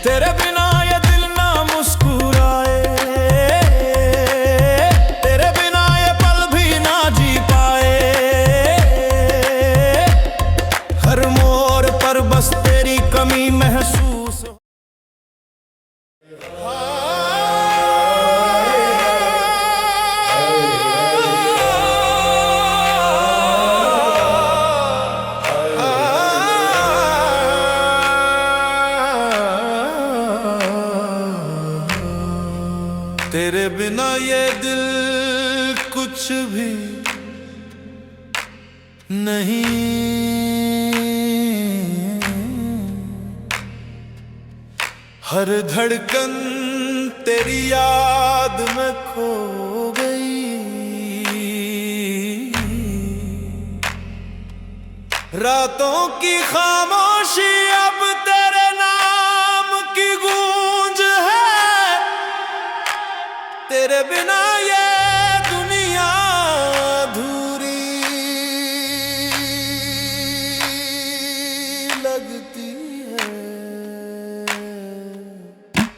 तेरे बिना ये दिल ना मुस्कुराए, तेरे बिना ये पल भी ना जी पाए। हर मोड़ पर बस तेरी कमी महसूस। तेरे बिना ये दिल कुछ भी नहीं। हर धड़कन तेरी याद में खो गई। रातों की खामोशी अब तेरे नाम की गूंज है। तेरे बिना ये दुनिया अधूरी लगती है।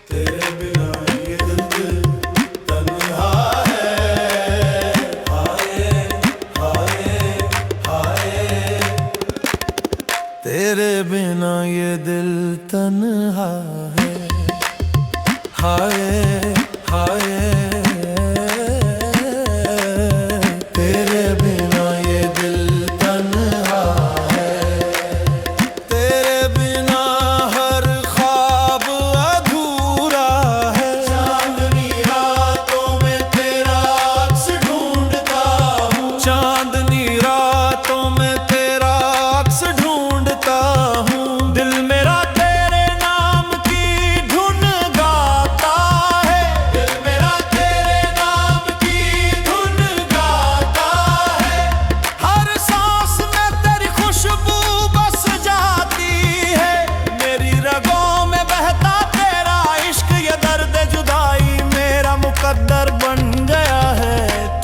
तेरे बिना ये दिल तन्हा है। हाय हाय हाय। तेरे बिना ये दिल तन्हा है। हाय हाय।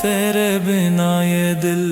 तेरे बिना ये दिल